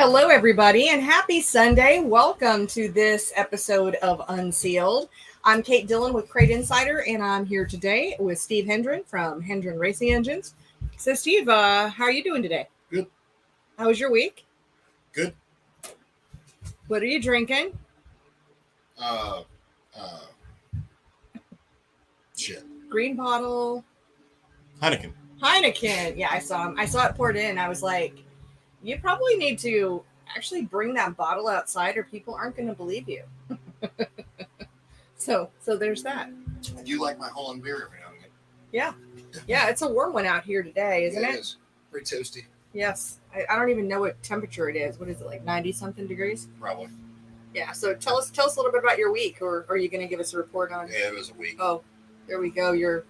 Hello, everybody, and happy Sunday. Welcome to this episode of Unsealed. I'm Kate Dillon with Crate Insider, and I'm here today with Steve Hendren from Hendren Racing Engines. So, Steve, how are you doing today? Good. How was your week? Good. What are you drinking? Shit. Green bottle. Heineken. Yeah, I saw him. I saw it poured in. I was like, you probably need to actually bring that bottle outside or people aren't going to believe you. So there's that. I do like my Holland beer every now and again. Yeah, it's a warm one out here today, isn't it? It is. Pretty toasty. Yes. I don't even know what temperature it is. What is it, like 90-something degrees? Probably. Yeah, so tell us a little bit about your week, or are you going to give us a report on? Yeah, it was a week. Oh, there we go. Your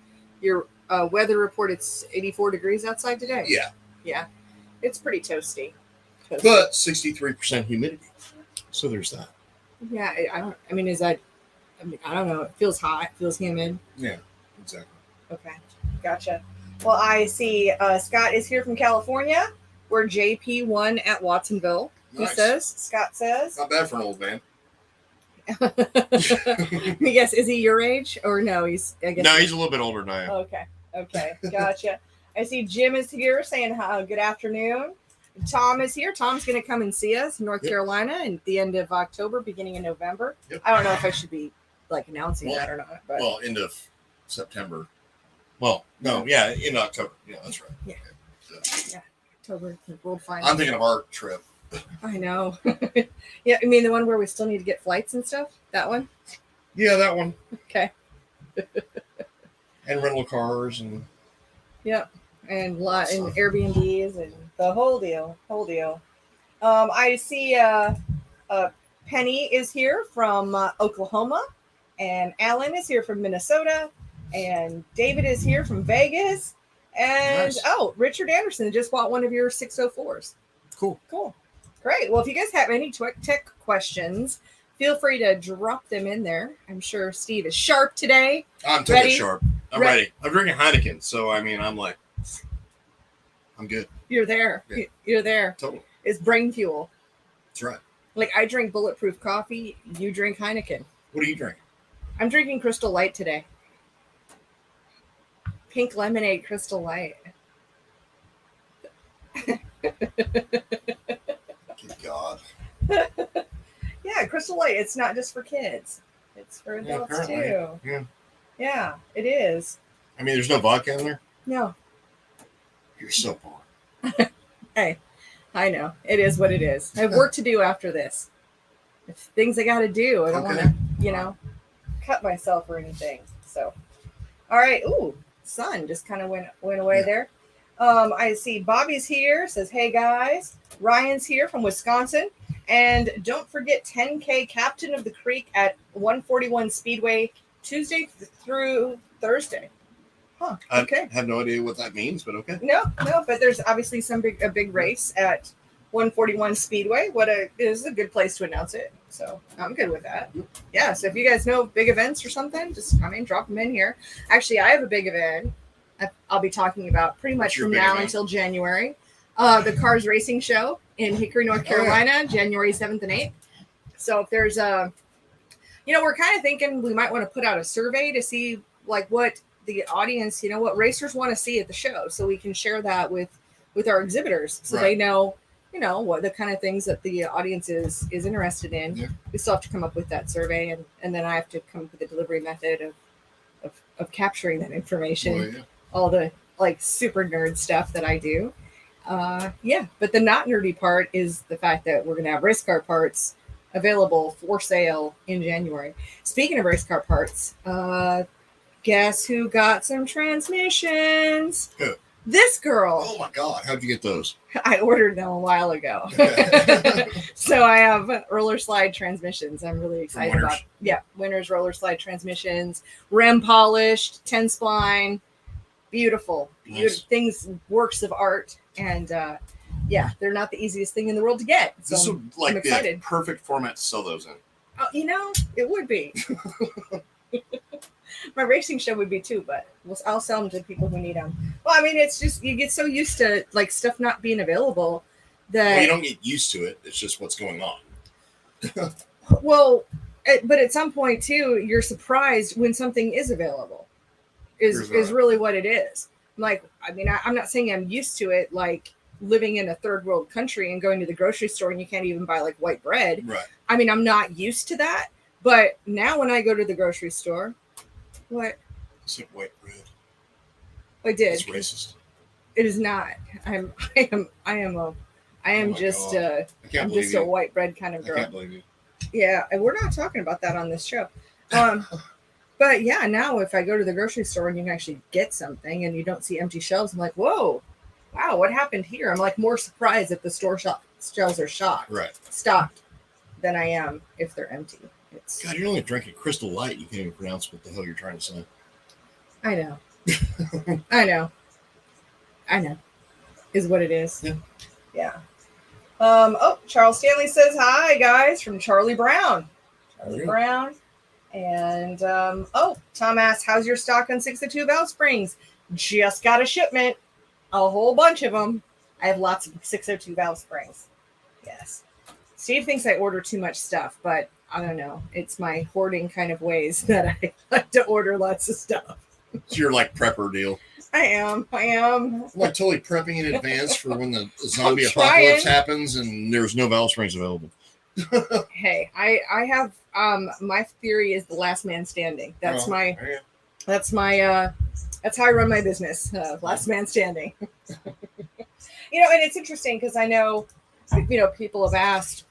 weather report, it's 84 degrees outside today. Yeah. It's pretty toasty. But 63% humidity. So there's that. Yeah, I don't know. It feels hot. It feels humid. Yeah, exactly. Okay, gotcha. Well, I see Scott is here from California. We're JP1 at Watsonville. Nice. Scott says. Not bad for an old man. Yes, is he your age or no? He's a little bit older than I am. Okay, gotcha. I see Jim is here saying good afternoon. Tom is here. Tom's going to come and see us in North Carolina at the end of October, beginning of November. Yep. I don't know if I should be announcing that or not. But end of September. Well, no, yeah, in October. Yeah, that's right. Yeah. So, yeah, October, the World Final. I'm thinking of our trip. I know. Yeah, I mean the one where we still need to get flights and stuff? That one? Yeah, that one. Okay. And rental cars and... Yep. And Airbnbs and the whole deal. I see Penny is here from Oklahoma, and Alan is here from Minnesota, and David is here from Vegas, and nice. Richard Anderson just bought one of your 604s. Cool. Great. Well, if you guys have any tech questions, feel free to drop them in there. I'm sure Steve is sharp today. I'm totally sharp. I'm ready. I'm drinking Heineken, so I mean, I'm good. You're there. Yeah. You're there. Totally. It's brain fuel. That's right. Like I drink bulletproof coffee. You drink Heineken. What are you drinking? I'm drinking Crystal Light today. Pink lemonade Crystal Light. Good God. Yeah, Crystal Light. It's not just for kids. It's for adults too. Yeah. Yeah, it is. I mean, there's no vodka in there? No. You're so boring. Hey, I know. It is what it is. I have work to do after this. It's things I got to do. I don't want to, cut myself or anything. So, all right. Ooh, sun just kind of went away there. I see Bobby's here. Says, hey, guys. Ryan's here from Wisconsin. And don't forget 10K Captain of the Creek at 141 Speedway Tuesday through Thursday. Huh. Okay. I have no idea what that means, but okay. No, but there's obviously a big race at 141 Speedway. Is a good place to announce it. So I'm good with that. Yeah. So if you guys know big events or something, just drop them in here. Actually, I have a big event I'll be talking about pretty much from now until January. The Cars Racing Show in Hickory, North Carolina, January 7th and 8th. So if there's we're kind of thinking we might want to put out a survey to see what the audience, what racers want to see at the show, so we can share that with our exhibitors, so they know, what the kind of things that the audience is interested in. Yeah. We still have to come up with that survey, and then I have to come up with a delivery method of capturing that information. All the super nerd stuff that I do. But the not nerdy part is the fact that we're going to have race car parts available for sale in January. Speaking of race car parts, guess who got some transmissions? Who? This girl. Oh my God. How'd you get those? I ordered them a while ago. So I have roller slide transmissions. I'm really excited about. Yeah. Winners roller slide transmissions, rim polished, 10 spline, beautiful. Nice. Things, works of art. And they're not the easiest thing in the world to get. So this would the perfect format to sell those in. Oh, it would be. My racing show would be too, but I'll sell them to people who need them. Well, I mean, it's just, you get so used to stuff not being available that Well, you don't get used to it. It's just what's going on. well, but at some point too, you're surprised when something is available. Is really what it is. Like, I mean, I'm not saying I'm used to it, like living in a third world country and going to the grocery store and you can't even buy like white bread. Right. I mean, I'm not used to that. But now when I go to the grocery store, what? It's like white bread. I did. It's racist. It is not. I am just a white bread kind of girl. I can't believe you. Yeah, and we're not talking about that on this show. But yeah, now if I go to the grocery store and you can actually get something and you don't see empty shelves, I'm like, whoa, wow, what happened here? I'm like more surprised if the store shelves are stocked than I am if they're empty. God, you're only drinking Crystal Light. You can't even pronounce what the hell you're trying to say. I know. I know. Is what it is. Yeah. Charles Stanley says hi, guys, from Charlie Brown. Charlie Brown. And Tom asks, how's your stock on 602 valve springs? Just got a shipment, a whole bunch of them. I have lots of 602 valve springs. Yes. Steve thinks I order too much stuff, but I don't know. It's my hoarding kind of ways that I like to order lots of stuff. So you're like prepper deal. I am. I'm like totally prepping in advance for when the zombie apocalypse happens and there's no valve springs available. Hey, I have my theory is the last man standing. That's that's how I run my business. Last man standing. And it's interesting because I know, people have asked,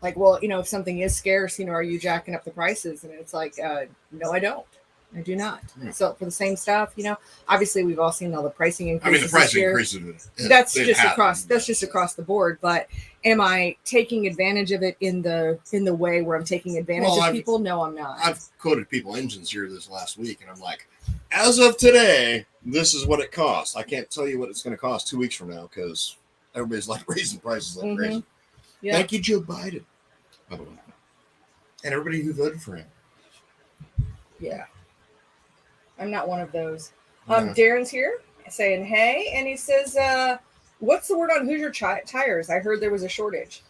like, well, if something is scarce, are you jacking up the prices? And it's like, no, I don't. I do not. So for the same stuff, obviously we've all seen all the pricing increases. I mean, the price increases. That's just across the board. But am I taking advantage of it in the way where I'm taking advantage of people? No, I'm not. I've quoted people engines here this last week, and I'm like, as of today, this is what it costs. I can't tell you what it's going to cost 2 weeks from now because everybody's like raising prices like crazy. Yeah. Thank you, Joe Biden, by the way, and everybody who voted for him. Yeah. I'm not one of those. Darren's here saying, hey, and he says, what's the word on Hoosier tires? I heard there was a shortage.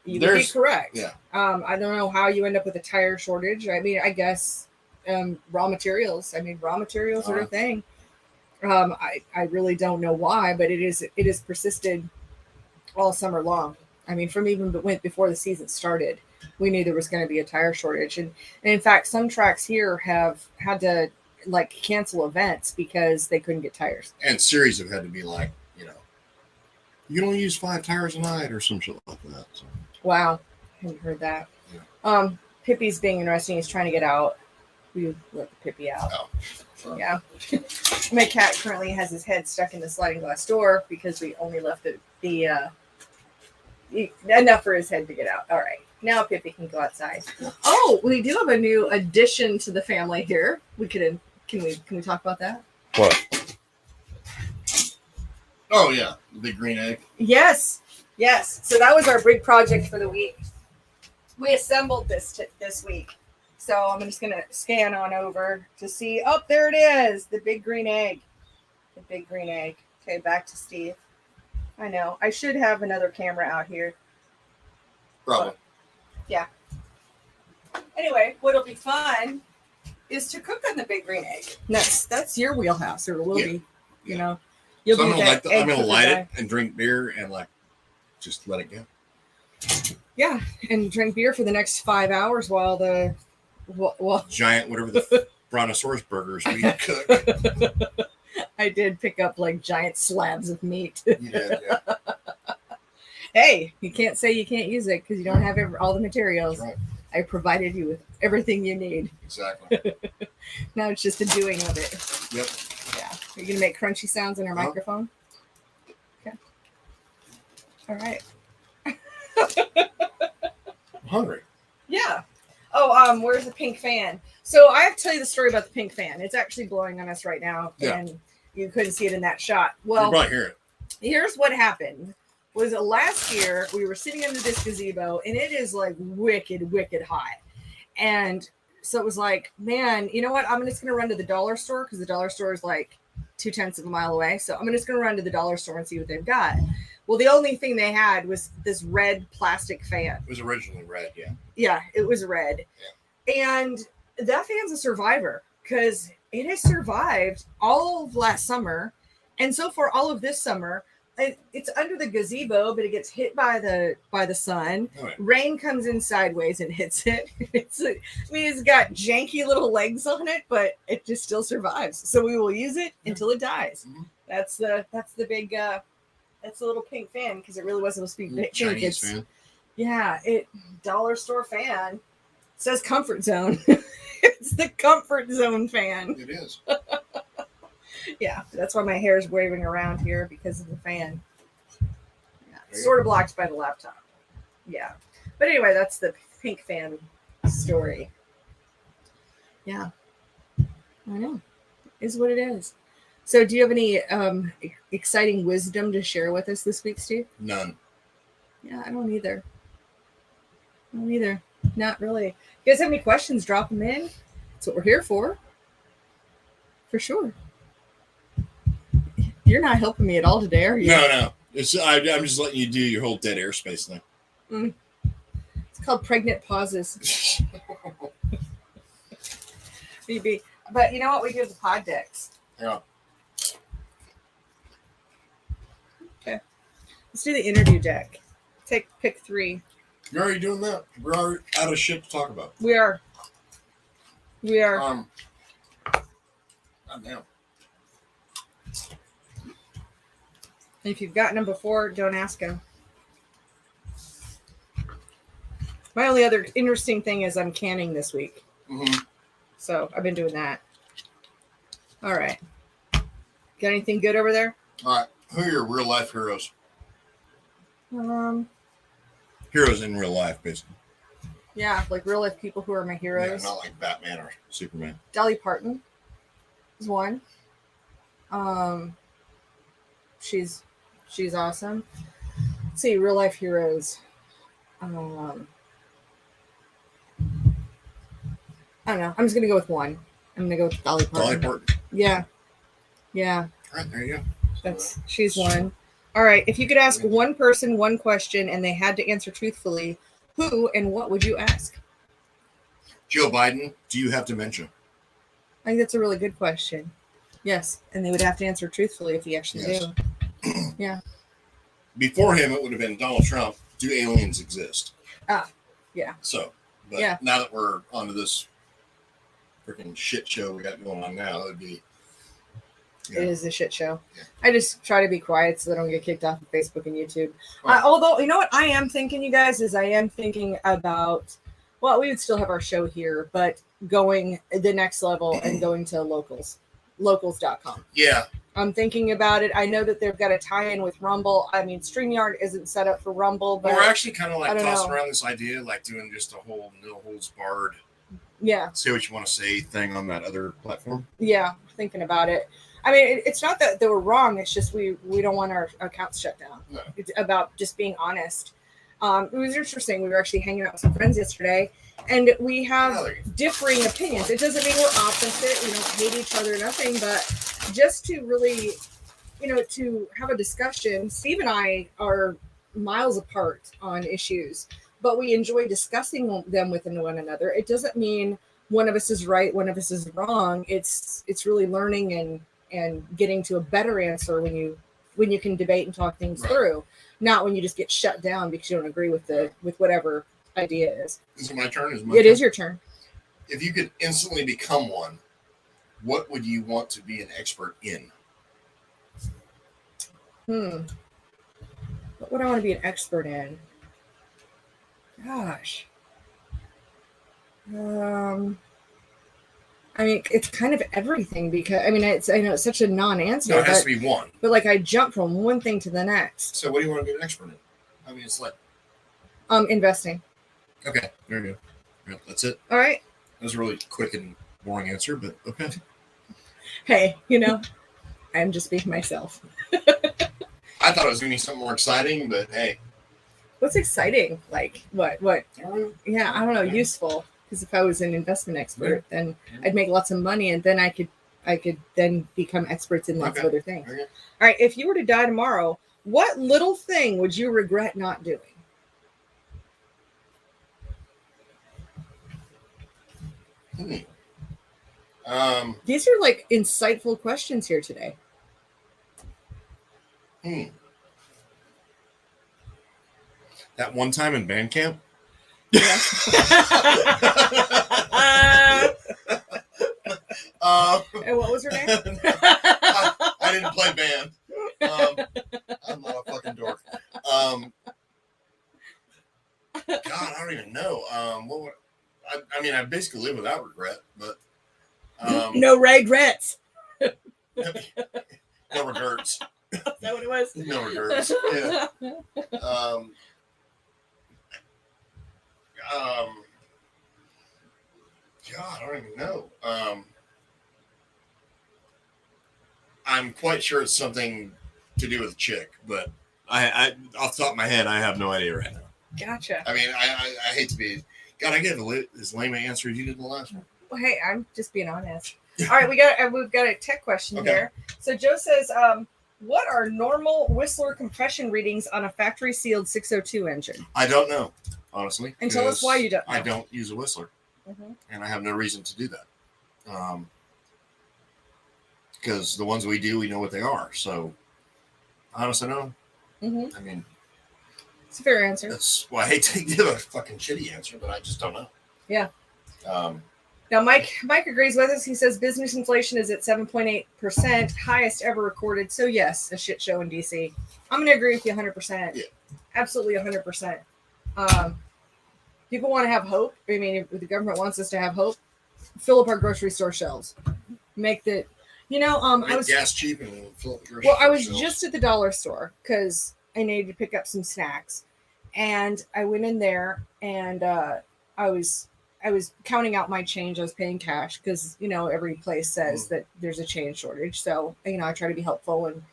You would be correct. Yeah. I don't know how you end up with a tire shortage. I mean, I guess raw materials. Raw materials are a thing. I really don't know why, but it is persisted all summer long. I mean, from even before the season started, we knew there was going to be a tire shortage. And in fact, some tracks here have had to cancel events because they couldn't get tires. And series have had to be like, you can only use 5 tires a night or some shit like that. So. Wow. I hadn't heard that. Yeah. Pippi's being interesting. He's trying to get out. We let the Pippi out. Oh. Sure. Yeah. My cat currently has his head stuck in the sliding glass door because we only left the enough for his head to get out. All right. Now Pippi can go outside. Oh, we do have a new addition to the family here. Can we talk about that? What? Oh yeah, the big green egg. Yes. So that was our big project for the week. We assembled this week. So I'm just gonna scan on over to see. Oh, there it is, the big green egg. The big green egg. Okay, back to Steve. I know I should have another camera out here. Probably. Yeah. Anyway, what'll be fun is to cook on the big green egg. That's your wheelhouse, or will be. You'll be I'm gonna light it and drink beer and just let it go. Yeah, and drink beer for the next 5 hours while the giant whatever the brontosaurus burgers we cook. I did pick up giant slabs of meat. You did, yeah. Hey, you can't say you can't use it because you don't have all the materials. That's right. I provided you with everything you need. Exactly. Now it's just the doing of it. Yep. Yeah. Are you going to make crunchy sounds in our microphone? Okay. All right. I'm hungry. Yeah. Oh, where's the pink fan? So I have to tell you the story about the pink fan. It's actually blowing on us right now, and you couldn't see it in that shot. Well, you probably hear it. Here's what happened. Was last year we were sitting under this gazebo, and it is wicked hot. And so it was like, man, you know what? I'm just going to run to the dollar store because the dollar store is 0.2 of a mile away. So I'm just going to run to the dollar store and see what they've got. Well, the only thing they had was this red plastic fan. It was originally red, yeah. Yeah, it was red. Yeah. And that fan's a survivor because it has survived all of last summer. And so far, all of this summer, it's under the gazebo, but it gets hit by the sun. Oh, yeah. Rain comes in sideways and hits it. It's got janky little legs on it, but it just still survives. So we will use it until it dies. Mm-hmm. That's the big that's the little pink fan because it really wasn't supposed to be Chinese fan. Yeah, dollar store fan. It says comfort zone. It's the comfort zone fan. It is. Yeah, that's why my hair is waving around here because of the fan. Yeah, sort of blocked by the laptop. Yeah. But anyway, that's the pink fan story. Yeah. I know. It is what it is. So do you have any exciting wisdom to share with us this week, Steve? None. Yeah, I don't either. Not really. If you guys have any questions, drop them in. That's what we're here for. For sure. You're not helping me at all today, are you? No. I'm just letting you do your whole dead airspace thing. Mm. It's called pregnant pauses. BB. But you know what? We do the pod decks. Yeah. Okay. Let's do the interview deck. Pick 3. You're already doing that? We're already out of shit to talk about. We are. Goddamn. If you've gotten them before, don't ask them. My only other interesting thing is I'm canning this week. Mm-hmm. So I've been doing that. All right. Got anything good over there? All right. Who are your real life heroes? Heroes in real life, basically. Yeah, like real life people who are my heroes. Yeah, not like Batman or Superman. Dolly Parton is one. She's awesome. Let's see, real life heroes. I don't know. I'm just gonna go with one. I'm gonna go with Dolly Parton. Dolly Parton. Yeah. All right, there you go. She's one. All right. If you could ask one person one question and they had to answer truthfully, who and what would you ask? Joe Biden, do you have dementia? I think that's a really good question. Yes, and they would have to answer truthfully if he actually do. Yeah. Before him, it would have been Donald Trump. Do aliens exist? Yeah. So, but now that we're onto this freaking shit show we got going on now, it would be. It is a shit show. Yeah. I just try to be quiet so that I don't get kicked off of Facebook and YouTube. Right. Although, you know what I am thinking, you guys, is I am thinking about, well, we would still have our show here, but going the next level and going to locals.com. Yeah. I'm thinking about it. I know that they've got a tie-in with Rumble. I mean, StreamYard isn't set up for Rumble, but we're actually kind of like tossing around this idea, like doing just a whole no holds barred. Yeah. Say what you want to say thing on that other platform. Yeah, thinking about it. I mean, it's not that they were wrong. It's just we don't want our accounts shut down. No. It's about just being honest. It was interesting. We were actually hanging out with some friends yesterday, and we have differing opinions. It doesn't mean we're opposite. We don't hate each other, nothing. But just to really, to have a discussion. Steve and I are miles apart on issues, but we enjoy discussing them with one another. It doesn't mean one of us is right, one of us is wrong. It's really learning and getting to a better answer when you can debate and talk things through, not when you just get shut down because you don't agree with whatever idea is. Is it my turn? It is your turn. If you could instantly become one, what would you want to be an expert in? What would I want to be an expert in? Gosh. I mean, it's kind of everything because I know it's such a non-answer. No, it has to be one. But like I jump from one thing to the next. So what do you want to be an expert in? I mean, it's like investing. Okay, there you go. Yep, that's it. All right. That was a really quick and boring answer, but okay. Hey, I'm just being myself. I thought it was going to be something more exciting, but hey. What's exciting? Like what? Yeah, I don't know. Useful. Because if I was an investment expert, then I'd make lots of money, and then I could then become experts in lots of other things. Okay. All right. If you were to die tomorrow, What little thing would you regret not doing? These are like insightful questions here today. That one time in band camp? Yeah. And what was her name? I didn't play band. I'm not a fucking dork. God, I don't even know. I mean, I basically live without regret, but no regrets. no regrets. Is that what it was? No regrets. Yeah. God, I don't even know. I'm quite sure it's something to do with a chick, but I off the top of my head, I have no idea right now. Gotcha. I mean, I hate to be. God, I gave as lame an answer as you did in the last one. Well, hey, I'm just being honest. All right, we've got a tech question here. So Joe says, what are normal Whistler compression readings on a factory sealed 602 engine? I don't know, honestly. And tell us why you don't know. I don't use a Whistler, and I have no reason to do that. Because the ones we do, we know what they are. So, honestly, no. I mean, it's a fair answer. That's why I hate to give a fucking shitty answer, but I just don't know. Yeah. Now, Mike agrees with us. He says business inflation is at 7.8%, highest ever recorded. So, yes, a shit show in DC. I'm going to agree with you 100%. Yeah. Absolutely 100%. People want to have hope. I mean, if the government wants us to have hope, fill up our grocery store shelves. Make the, I was gas cheap and fill up the grocery store. Well, I was shelves. just at the dollar store because I needed to pick up some snacks. And I went in there and I was counting out my change. I was paying cash because, every place says that there's a change shortage. So, I try to be helpful and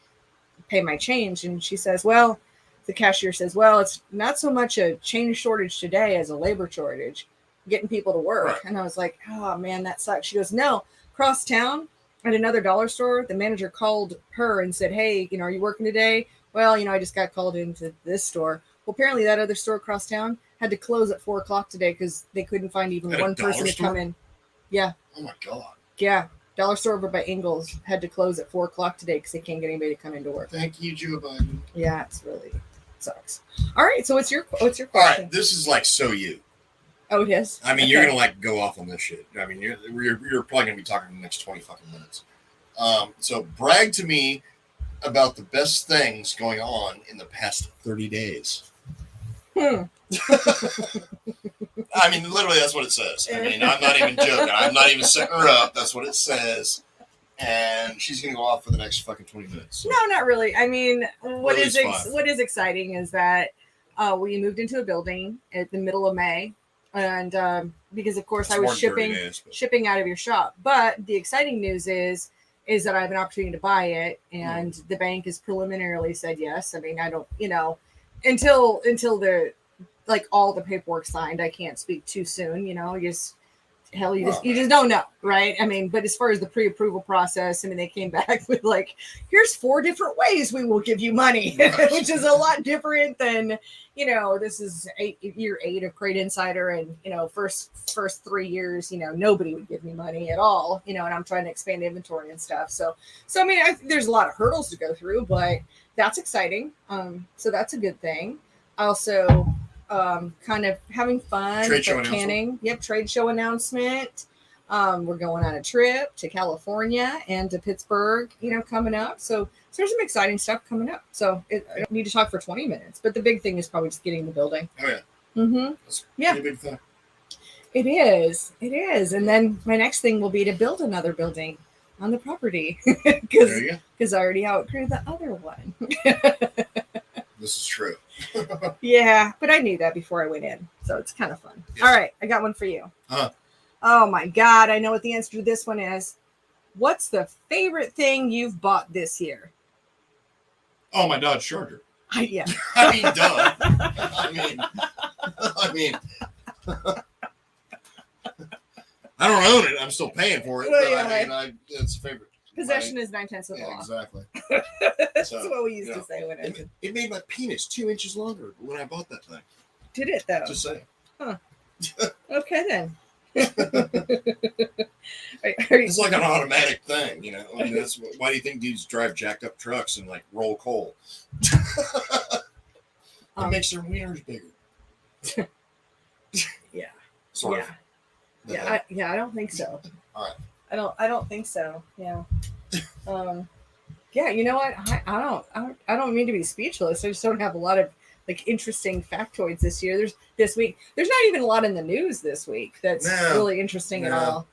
pay my change. And she says, well, the cashier says, well, it's not so much a change shortage today as a labor shortage, getting people to work. Right. And I was like, oh, man, that sucks. She goes, no, across town at another dollar store, the manager called her and said, hey, are you working today? Well, I just got called into this store. Well, apparently that other store across town had to close at 4:00 today because they couldn't find even one person to come in. Yeah. Oh my God. Yeah. Dollar store over by Ingalls had to close at 4:00 today because they can't get anybody to come into work. Thank you, Joe Biden. Yeah, it's really sucks. All right. So what's your question? All right. This is like so you. Oh, it is? I mean, you're going to go off on this shit. I mean, you're probably going to be talking in the next 20 fucking minutes. So brag to me about the best things going on in the past 30 days. I mean, literally, that's what it says. I mean, I'm not even joking. I'm not even setting her up. That's what it says. And she's going to go off for the next fucking 20 minutes. So. No, not really. I mean, what is exciting is that we moved into a building at the middle of May. And because, of course, I was shipping out of your shop. But the exciting news is that I have an opportunity to buy it. And the bank has preliminarily said yes. I mean, I don't, until the all the paperwork signed, I can't speak too soon. You just don't know, right? I mean, but as far as the pre-approval process, I mean, they came back with here's 4 different ways we will give you money, which is a lot different than this is year 8 of Crate Insider, and first 3 years, nobody would give me money at all, and I'm trying to expand inventory and stuff. So I mean, there's a lot of hurdles to go through, but that's exciting. So that's a good thing. Also, kind of having fun. Trade show canning. Yep, trade show announcement. We're going on a trip to California and to Pittsburgh, coming up. So there's some exciting stuff coming up. So I don't need to talk for 20 minutes, but the big thing is probably just getting the building. Oh, yeah. Mm-hmm. That's a pretty big thing. It is. And then my next thing will be to build another building on the property because I already outgrew the other one. This is true. Yeah, but I knew that before I went in, so it's kind of fun. Yeah. All right, I got one for you. Oh my God, I know what the answer to this one is. What's the favorite thing you've bought this year? Oh, my Dodge Charger. Yeah. I mean, duh. I mean, I don't own it. I'm still paying for it. Well, but yeah, it's a favorite. Possession is 9/10 of the law. Exactly. That's So, what we used to say when it made my penis 2 inches longer when I bought that thing. did it though. Just saying. Huh. Okay then. It's like an automatic thing, you know. I mean, that's why do you think dudes drive jacked up trucks and like roll coal? It makes their wieners bigger. Yeah. Sort yeah. of. Yeah. I don't think so. All right. I don't think so. Yeah. Yeah. You know what? I don't mean to be speechless. I just don't have a lot of like interesting factoids this year. This week. There's not even a lot in the news this week that's really interesting at all.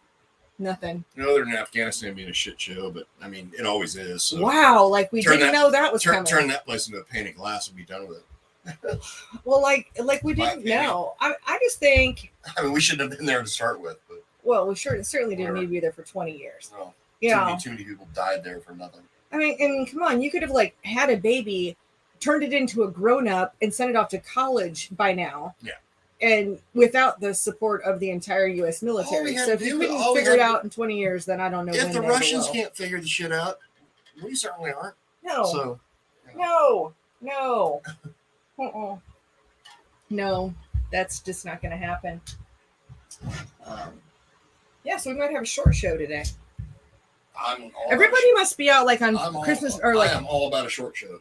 Nothing. Other than Afghanistan being a shit show, but I mean, it always is. So wow, like we didn't know that was coming. Turn that place into a pane of glass and be done with it. Well, like we didn't know. I just think. I mean, we shouldn't have been there to start with, but. Well, we certainly didn't need to be there for 20 years. No, yeah. Too many people died there for nothing. I mean, and come on, you could have like had a baby, turned it into a grown-up, and sent it off to college by now. Yeah. And without the support of the entire U.S. military. So if you couldn't figure it out in 20 years, then I don't know. If the Russians can't figure the shit out, we certainly aren't. No. So, no. No, that's just not going to happen. Yeah, so we might have a short show today. Everybody must be out like on Christmas or like. I am all about a short show.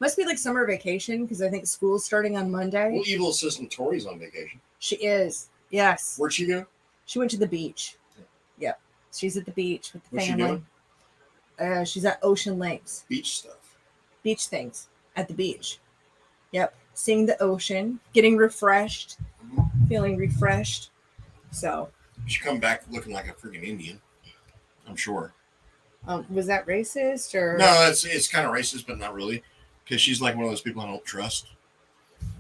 Must be like summer vacation because I think school's starting on Monday. Well, evil assistant Tori's on vacation. She is. Yes. Where'd she go? She went to the beach. Yep. She's at the beach with the What's family. She doing? She's at Ocean Lakes. Beach stuff. Beach things at the beach. Yep. Seeing the ocean, getting refreshed, feeling refreshed. So. She come back looking like a freaking Indian. I'm sure. Was that racist or? No, it's kind of racist, but not really. Because she's like one of those people I don't trust.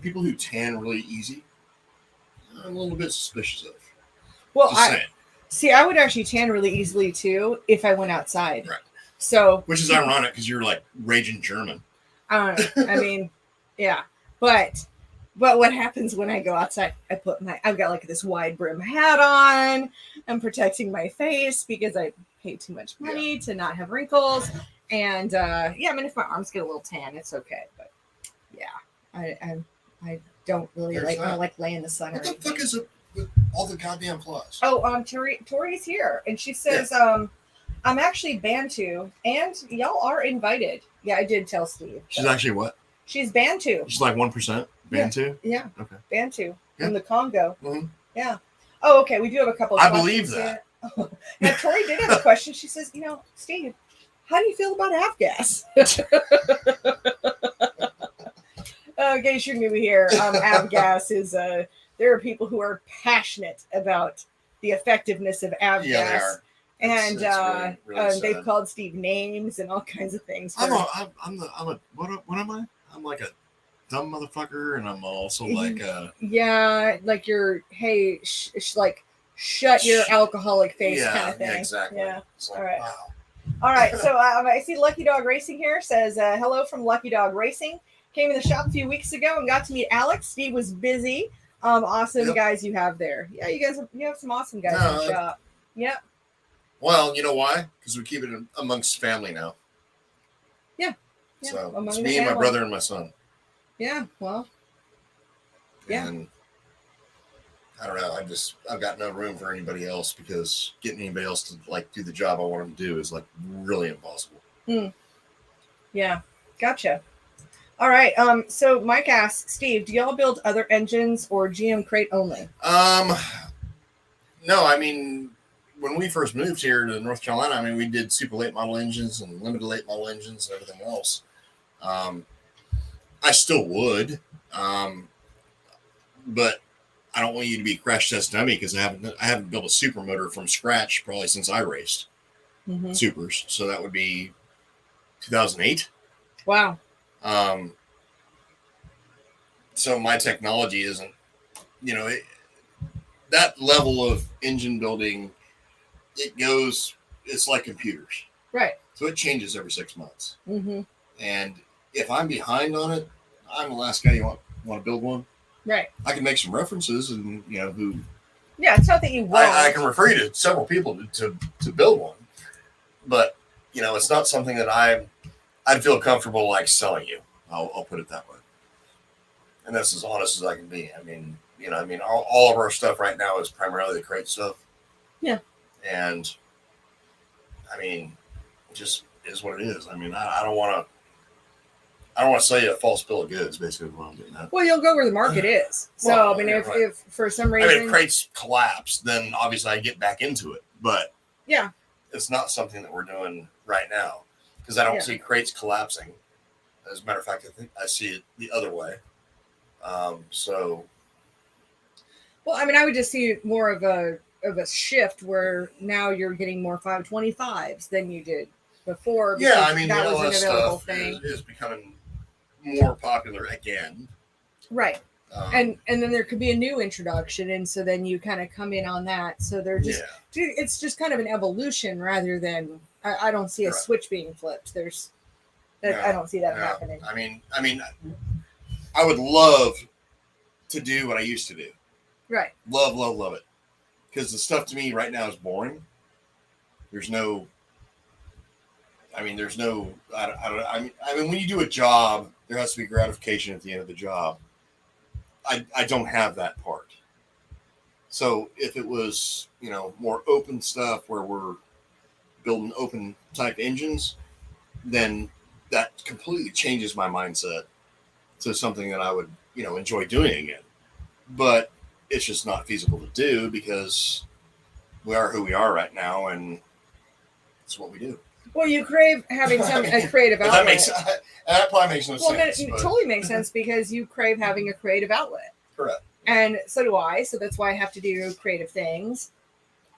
People who tan really easy, I'm a little bit suspicious of. Well, I would actually tan really easily too if I went outside. Right. So, which is ironic because you're like raging German. I don't know. I mean, yeah, but what happens when I go outside? I've got like this wide brim hat on. I'm protecting my face because I paid too much money to not have wrinkles. And I mean, if my arms get a little tan, it's okay. But yeah, I don't really I don't like laying in the sun. What the fuck is it with all the goddamn flaws? Oh, Tori's here, and she says, I'm actually Bantu, and y'all are invited. Yeah, I did tell Steve. She's actually what? She's Bantu. She's like 1% Bantu. Yeah. Okay. Bantu from the Congo. Mm-hmm. Yeah. Oh, okay. We do have a couple of questions. I believe that. Now, Tori did have a question. She says, Steve, how do you feel about avgas? In case you're new here, avgas is there are people who are passionate about the effectiveness of avgas. Yeah, they are. And really, really they've called Steve names and all kinds of things. What am I? I'm like a dumb motherfucker, and I'm also like like you're like shut your alcoholic face kind of thing. Yeah, exactly. Yeah. Like, all right. Wow. All right. So I see Lucky Dog Racing here says hello from Lucky Dog Racing. Came in the shop a few weeks ago and got to meet Alex. Steve was busy. Awesome guys you have there. Yeah, you have some awesome guys in the shop. Yep. Well, you know why? Because we keep it amongst family now. Yeah. So it's me and my brother and my son. Yeah. Well. Yeah. And I don't know. I've got no room for anybody else because getting anybody else to like do the job I want them to do is like really impossible. Yeah. Gotcha. All right. So Mike asks, Steve, do y'all build other engines or GM crate only? No, I mean, when we first moved here to North Carolina, I mean, we did super late model engines and limited late model engines and everything else. I still would, but I don't want you to be crash test dummy because I haven't built a super motor from scratch probably since I raced supers. So that would be 2008. Wow. So my technology isn't, that level of engine building, it's like computers. Right. So it changes every 6 months. Mm-hmm. And if I'm behind on it, I'm the last guy you want to build one. Right. I can make some references and, who. Yeah, it's not that you won't. I can refer you to several people to build one. But, it's not something that I I'd feel comfortable like selling you. I'll put it that way. And that's as honest as I can be. I mean, all of our stuff right now is primarily the crate stuff. Yeah. And I mean, it just is what it is. I mean, I don't want to sell you a false bill of goods, basically what I'm doing. Well, you'll go where the market is. So, Well, I mean, yeah, if for some reason... if crates collapse, then obviously I get back into it. But yeah, it's not something that we're doing right now because I don't see crates collapsing. As a matter of fact, I think I see it the other way. So... Well, I mean, I would just see more of a shift where now you're getting more 525s than you did before. Yeah, I mean, that the was LS an available stuff thing. is becoming more popular again. Right. And then there could be a new introduction, and so then you kind of come in on that. So they're just, it's just kind of an evolution rather than, I don't see a switch being flipped. I don't see that happening. I mean, I would love to do what I used to do. Right. Love it. Because the stuff to me right now is boring. I mean, when you do a job, there has to be gratification at the end of the job. I don't have that part. So if it was, more open stuff where we're building open type engines, then that completely changes my mindset to something that I would, enjoy doing again. But it's just not feasible to do because we are who we are right now, and it's what we do. Well, you crave having a creative outlet. That probably makes no sense. Well, it totally makes sense because you crave having a creative outlet. Correct. And so do I. So that's why I have to do creative things.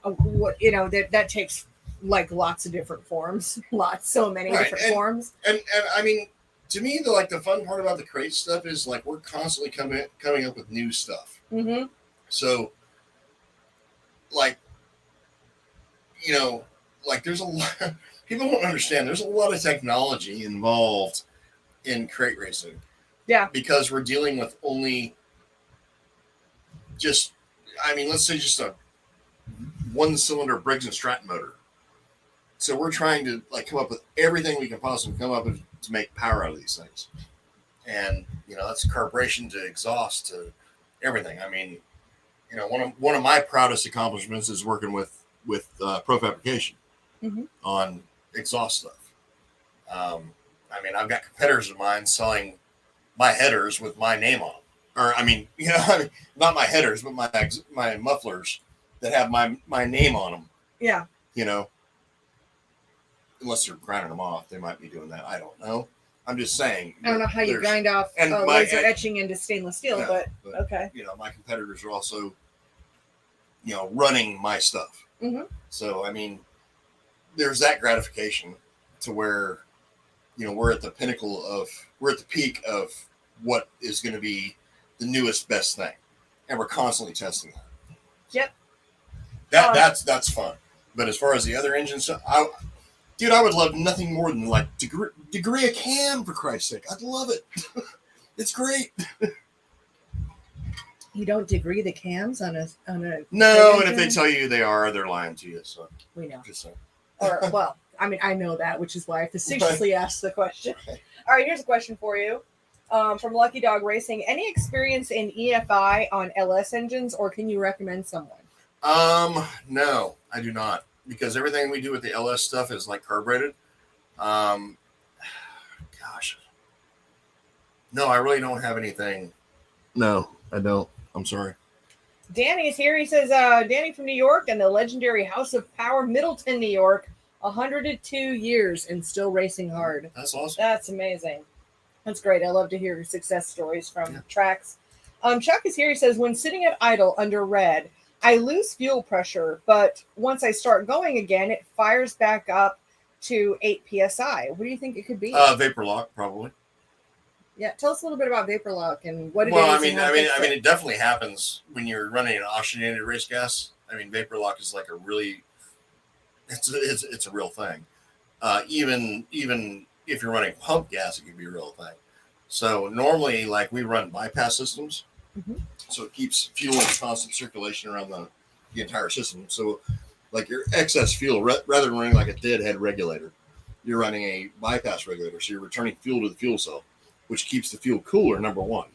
That takes like lots of different forms, so many different forms. And I mean, to me, the fun part about the crate stuff is like we're constantly coming up with new stuff. Mm-hmm. So, there's a lot. People don't understand. There's a lot of technology involved in crate racing. Yeah. Because we're dealing with only let's say just a one-cylinder Briggs & Stratton motor. So we're trying to come up with everything we can possibly come up with to make power out of these things. And, that's carburation to exhaust to everything. I mean, one of my proudest accomplishments is working with Pro Fabrication on exhaust stuff. I've got competitors of mine selling my headers with my name on them. Or, not my headers, but my mufflers that have my name on them. Yeah. Unless they're grinding them off, they might be doing that. I don't know. I'm just saying. I don't know how you grind off laser etching into stainless steel, but okay. My competitors are also, running my stuff. Mm-hmm. So, there's that gratification to where, we're at the peak of what is going to be the newest best thing. And we're constantly testing that. Yep. That's fun. But as far as the other engine stuff, I would love nothing more than degree a cam, for Christ's sake. I'd love it. It's great. You don't degree the cams on a no, and if they tell you they're lying to you. So we know. Just saying. I know that, which is why I facetiously asked the question. All right, here's a question for you. From Lucky Dog Racing. Any experience in EFI on LS engines, or can you recommend someone? No, I do not. Because everything we do with the LS stuff is carbureted. Gosh. No, I really don't have anything. No, I don't. I'm sorry. Danny's here. He says, Danny from New York and the legendary House of Power, Middleton, New York, 102 years and still racing hard. That's awesome. That's amazing. That's great. I love to hear success stories from tracks. Chuck is here. He says, when sitting at idle under red, I lose fuel pressure, but once I start going again, it fires back up to 8 psi. What do you think it could be? Vapor lock, probably. Yeah, tell us a little bit about vapor lock and what it is. Well, it definitely happens when you're running an oxygenated race gas. Vapor lock is it's a real thing. Even if you're running pump gas, it can be a real thing. So normally, we run bypass systems. Mm-hmm. So it keeps fuel in constant circulation around the entire system. So your excess fuel, rather than running like a deadhead regulator, you're running a bypass regulator, so you're returning fuel to the fuel cell, which keeps the fuel cooler, number one,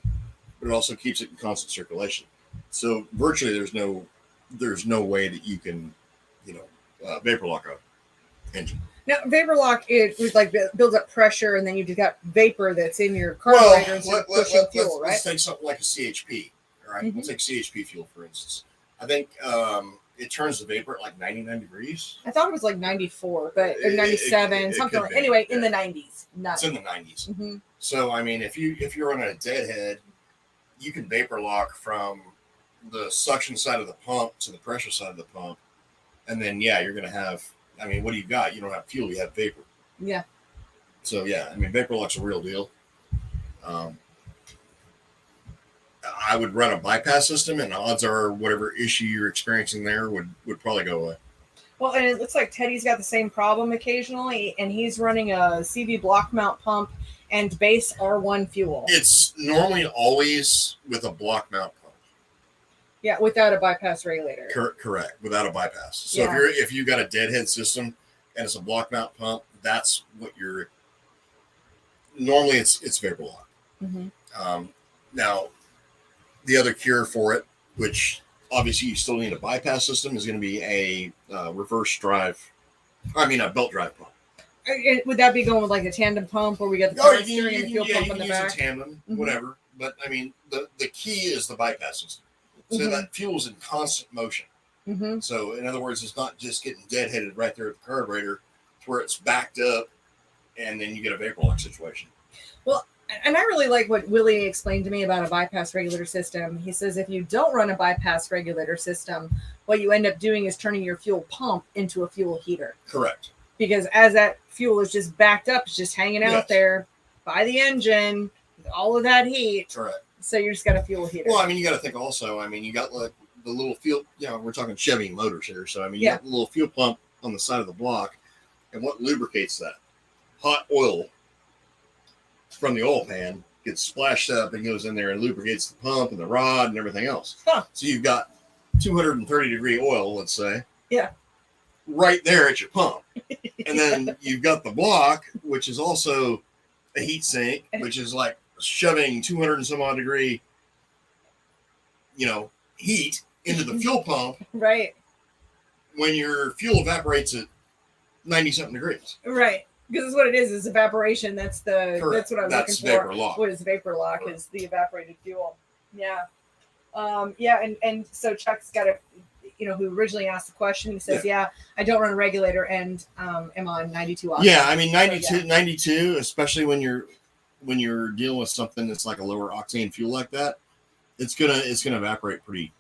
but it also keeps it in constant circulation. So virtually there's no way that you can, vapor lock a engine. Now, vapor lock, it was like builds up pressure, and then you just got vapor that's in your carburetor instead of pushing fuel, right? Let's take something like a CHP, all right? We'll take CHP fuel, for instance. I think it turns the vapor at like 99 degrees. I thought it was like 94, but or 97, something like. Anyway, in the 90s. It's in the 90s. So I mean, if you're running a deadhead, you can vapor lock from the suction side of the pump to the pressure side of the pump, and then you're gonna have. I mean, what do you got? You don't have fuel, you have vapor. Yeah. So I mean, vapor lock's a real deal. I would run a bypass system, and odds are whatever issue you're experiencing there would probably go away. Well, and it looks like Teddy's got the same problem occasionally, and he's running a CV block mount pump and base R1 fuel. It's normally always with a block mount pump. Yeah, without a bypass regulator. Correct, without a bypass. So if you got a deadhead system and it's a block mount pump, that's what you're. Normally, it's vapor lock. Now, the other cure for it, which obviously you still need a bypass system, is going to be a reverse drive. I mean, a belt drive pump. Would that be going with like a tandem pump where we got the power steering and the fuel pump on the back? A tandem, whatever. But I mean, the key is the bypass system. So that fuel's in constant motion. So in other words, it's not just getting deadheaded right there at the carburetor to where it's backed up and then you get a vapor lock situation. Well, and I really like what Willie explained to me about a bypass regulator system. He says if you don't run a bypass regulator system, what you end up doing is turning your fuel pump into a fuel heater. Correct. Because as that fuel is just backed up, it's just hanging out there by the engine, with all of that heat. Correct. So you just got a fuel heater. Well, I mean, you got to think also, I mean, you got like the little fuel, we're talking Chevy motors here. So, I mean, you got the little fuel pump on the side of the block. And what lubricates that? Hot oil from the oil pan gets splashed up and goes in there and lubricates the pump and the rod and everything else. So you've got 230 degree oil, let's say. Yeah. Right there at your pump. And then you've got the block, which is also a heat sink, which is like shoving 200 and some odd degree, heat into the fuel pump. Right. When your fuel evaporates at 90 something degrees. Right. Because that's what it is evaporation. That's what I was looking for. Vapor lock. What is vapor lock? Correct. Is the evaporated fuel. Yeah. And so Chuck's got a, who originally asked the question, he says, I don't run a regulator and am on 92 octane. Yeah, I mean 92, especially when you're dealing with something that's like a lower octane fuel like that, it's gonna evaporate pretty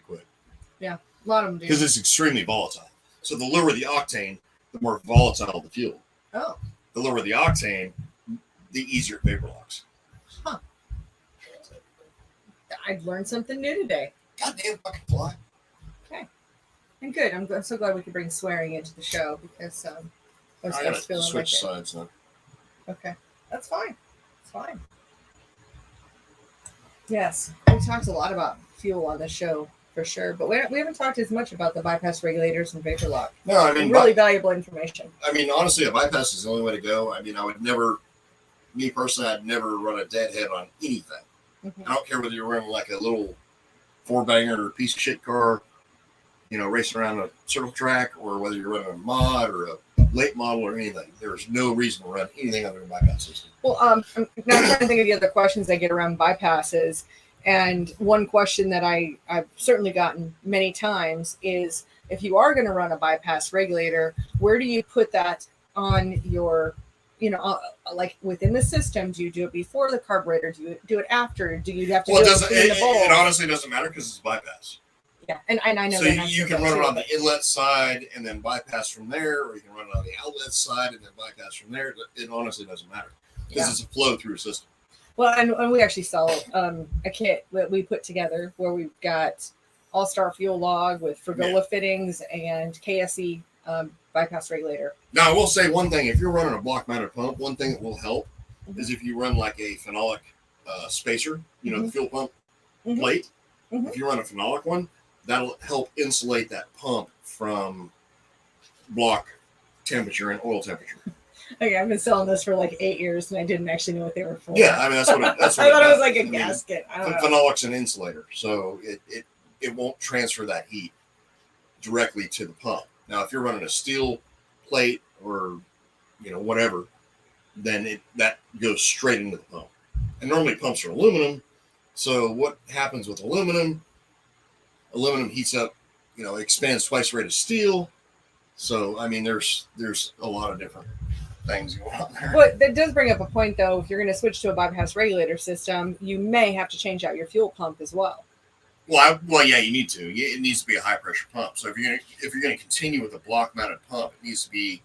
quick. Yeah, a lot of them do. Because it's extremely volatile. So the lower the octane, the more volatile the fuel. Oh. The lower the octane, the easier it vapor locks. Huh. I've learned something new today. Goddamn fucking fly. Okay. And good. I'm so glad we could bring swearing into the show because most of us feeling switch sides now. Okay. That's fine. It's fine. Yes. We talked a lot about fuel on the show for sure, but we haven't talked as much about the bypass regulators and vapor lock. No, I mean, really valuable information. I mean, honestly, a bypass is the only way to go. I mean, me personally, I'd never run a deadhead on anything. I don't care whether you're running like a little 4-banger or piece of shit car, racing around a circle track, or whether you're running a mod or a late model or anything. There's no reason to run anything other than bypass system. Well, I'm now trying to think of the other questions I get around bypasses. And one question that I've certainly gotten many times is, if you are going to run a bypass regulator, where do you put that on your, like within the system? Do you do it before the carburetor? Do you do it after? Do you have to do it between the bulbs? It honestly doesn't matter because it's bypass. Yeah, and I know. So you can run it on the inlet side and then bypass from there, or you can run it on the outlet side and then bypass from there. It honestly doesn't matter because it's a flow-through system. Well, and we actually sell a kit that we put together where we've got All-Star fuel log with Fregola fittings and KSE bypass regulator. Now, I will say one thing. If you're running a block-mounted pump, one thing that will help is if you run like a phenolic spacer, the fuel pump plate. If you run a phenolic one, that'll help insulate that pump from block temperature and oil temperature. Okay, I've been selling this for like 8 years, and I didn't actually know what they were for. Yeah, I mean that's what that's what I thought it was does. like a I mean, gasket. I don't know. Phenolics an insulator, so it won't transfer that heat directly to the pump. Now, if you're running a steel plate or whatever, then that goes straight into the pump. And normally pumps are aluminum. So what happens with aluminum? Aluminum heats up, expands twice the rate of steel. So I mean, there's a lot of different things going on there. But that does bring up a point, though. If you're going to switch to a bypass regulator system, you may have to change out your fuel pump as well. Well, yeah, you need to. It needs to be a high pressure pump. So if you're gonna continue with a block mounted pump, it needs to be.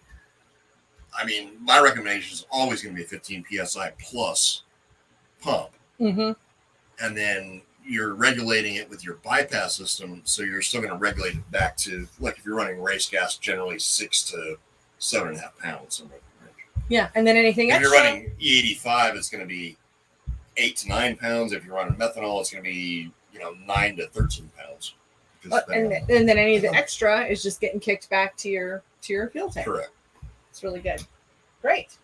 I mean, my recommendation is always going to be a 15 psi plus pump, Mm-hmm. and then you're regulating it with your bypass system, so you're still going to regulate it back to, like, if you're running race gas, generally 6 to 7.5 pounds. Yeah, and then anything if extra. you're running E85, it's going to be 8 to 9 pounds. If you're running methanol, it's going to be 9 to 13 pounds. And then any of the extra is just getting kicked back to your fuel tank. Correct. It's really good. Great.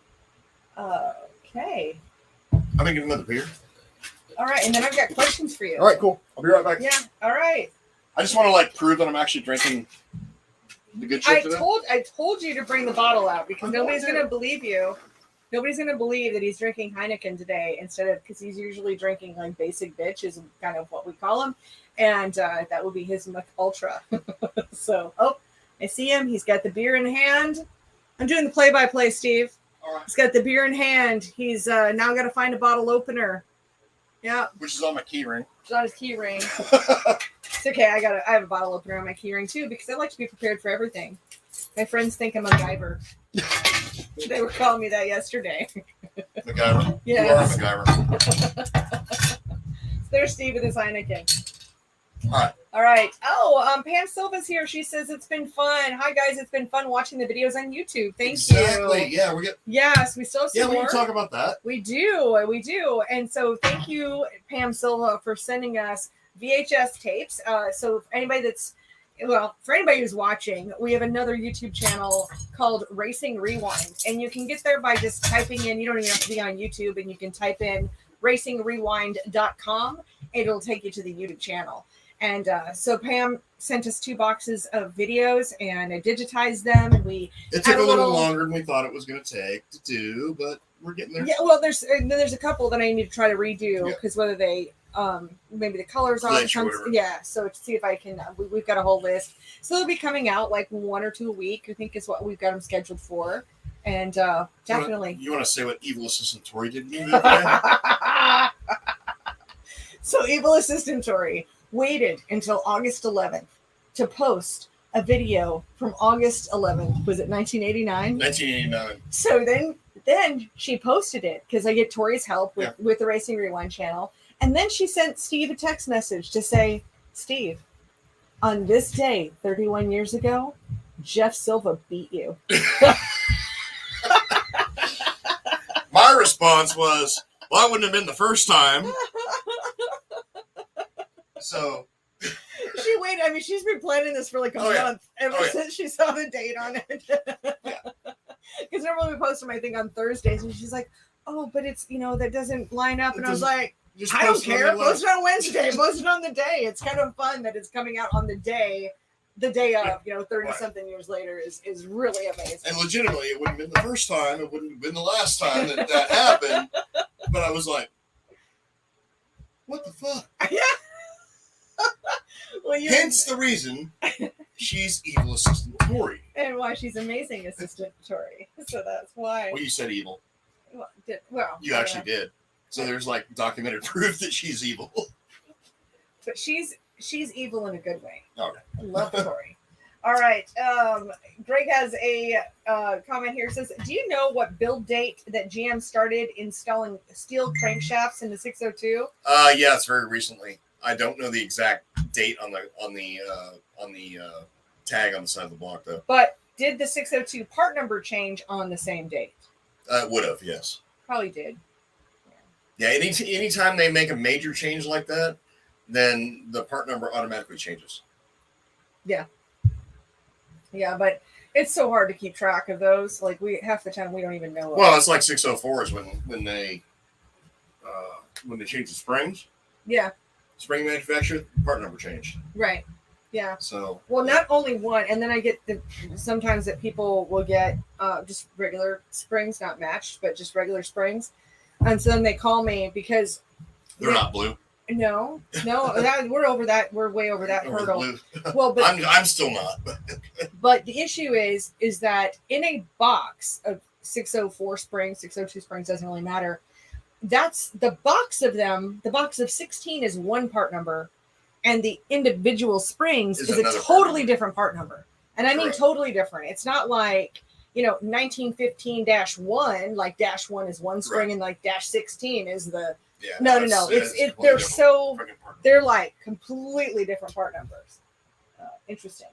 Okay. I'm gonna get another beer. All right, and then I've got questions for you. All right, cool. I'll be right back. Yeah. All right. I just want to prove that I'm actually drinking the good shit today. I told you to bring the bottle out because nobody's gonna believe you. Nobody's gonna believe that he's drinking Heineken today because he's usually drinking like basic bitch is kind of what we call him, and that would be his Mc Ultra. So, I see him. He's got the beer in hand. I'm doing the play-by-play, Steve. All right. He's got the beer in hand. He's now got to find a bottle opener. Yeah. Which is on my key ring. It's on his key ring. It's okay. I have a bottle opener on my key ring too because I like to be prepared for everything. My friends think I'm a MacGyver. They were calling me that yesterday. MacGyver. Yeah. You are a MacGyver. There's Steve with his Heineken. All right. Oh, Pam Silva's here. She says it's been fun. Hi guys, it's been fun watching the videos on YouTube. Thank Exactly. you. Yeah, we get. Yes, we still have some Yeah, we more. can talk about that. We do. And so thank you, Pam Silva, for sending us VHS tapes. So for anybody who's watching, we have another YouTube channel called Racing Rewind. And you can get there by just typing in, you don't even have to be on YouTube, and you can type in racingrewind.com. It'll take you to the YouTube channel. And so Pam sent us 2 boxes of videos, and I digitized them, and we. It took a little longer than we thought it was going to take to do, but we're getting there. Yeah, well, there's a couple that I need to try to redo because whether they maybe the colors on so to see if I can. We've got a whole list, so they'll be coming out like 1 or 2 a week. I think is what we've got them scheduled for, and definitely. You want to say what Evil Assistant Tori did to me the other day? So Evil Assistant Tori waited until August 11th to post a video from August 11th. Was it 1989? 1989. So then she posted it because I get Tori's help with the Racing Rewind channel. And then she sent Steve a text message to say, Steve, on this day, 31 years ago, Jeff Silva beat you. My response was, well, that wouldn't have been the first time. So she waited. I mean, she's been planning this for like a month ever since she saw the date on it. Because normally we post them, I think, on Thursdays, and she's like, "Oh, but it's that doesn't line up." And I was like, "I don't care. Post it on Wednesday. Post it on the day. It's kind of fun that it's coming out on the day of 30-something years later is really amazing." And legitimately, it wouldn't have been the first time. It wouldn't have been the last time that happened. But I was like, "What the fuck?" Yeah. Well, hence the reason she's Evil Assistant Tori. And why she's Amazing Assistant Tori. So that's why. Well, you said evil. Well, you actually did. So there's documented proof that she's evil. But she's evil in a good way. Okay. I love Tori. All right. Greg has a comment here. It says, do you know what build date that GM started installing steel crankshafts in the 602? Yeah, it's very recently. I don't know the exact date on the tag on the side of the block though. But did the 602 part number change on the same date? It would have, yes. Probably did. Yeah, anytime they make a major change like that, then the part number automatically changes. Yeah. Yeah, but It's so hard to keep track of those. Like half the time we don't even know. Well, it's like 604s when they changed the springs. Yeah. Spring manufacturer, part number changed. Right. Yeah. So. Well, not only one, and then I get sometimes that people will get just regular springs, not matched, but just regular springs, and so then they call me because they're not blue. No, we're over that. We're way over that hurdle. Well, but I'm still not. But the issue is that in a box of 604 springs, 602 springs, doesn't really matter. That's the box of them. The box of 16 is one part number, and the individual springs is a totally different part number. And I mean totally different. It's not like 1915-1, like -1 is one spring and like -16 is the. Yeah, no. They're like completely different part numbers. Interesting.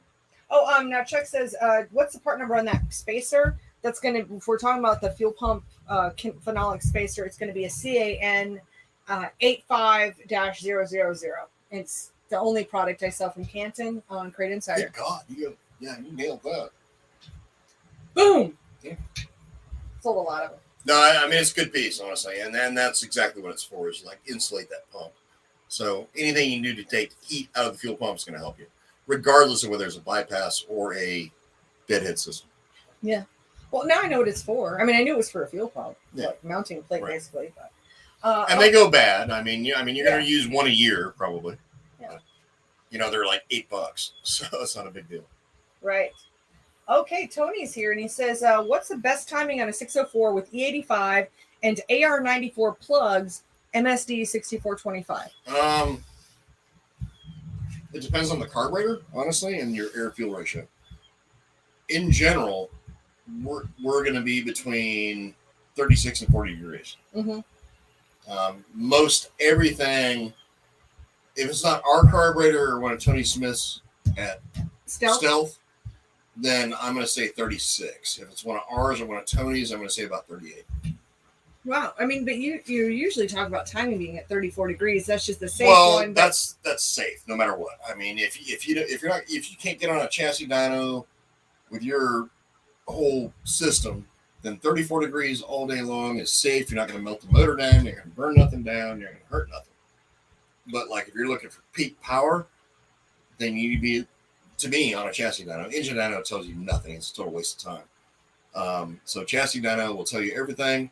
Oh, now Chuck says, what's the part number on that spacer? That's going to, if we're talking about the fuel pump phenolic spacer, it's going to be a CAN 85-000. It's the only product I sell from Canton on Crate Insider. Good God, you nailed that. Boom. Yeah. Sold a lot of them. No, I mean, it's a good piece, honestly. And then that's exactly what it's for, is like insulate that pump. So anything you do to take heat out of the fuel pump is going to help you, regardless of whether it's a bypass or a deadhead system. Yeah. Well, now I know what it's for. I mean, I knew it was for a fuel pump, like mounting plate, basically. But, and they go bad. I mean, you're going to use one a year, probably. Yeah. But, they're like $8, so it's not a big deal. Right. Okay, Tony's here, and he says, what's the best timing on a 604 with E85 and AR94 plugs, MSD 6425? It depends on the carburetor, honestly, and your air-fuel ratio. In general, we're going to be between 36 and 40 degrees. Mm-hmm. Most everything, if it's not our carburetor or one of Tony Smith's at Stealth, then I'm going to say 36. If it's one of ours or one of Tony's, I'm going to say about 38. Wow. I mean, but you usually talk about timing being at 34 degrees. That's just the safe one. Well, that's safe no matter what. I mean, if you can't get on a chassis dyno with your whole system, then 34 degrees all day long is safe. You're not going to melt the motor down. You're going to burn nothing down. You're going to hurt nothing. But like if you're looking for peak power, then you need to be, to me, on a chassis dyno. Engine dyno tells you nothing. It's a total waste of time. So chassis dyno will tell you everything,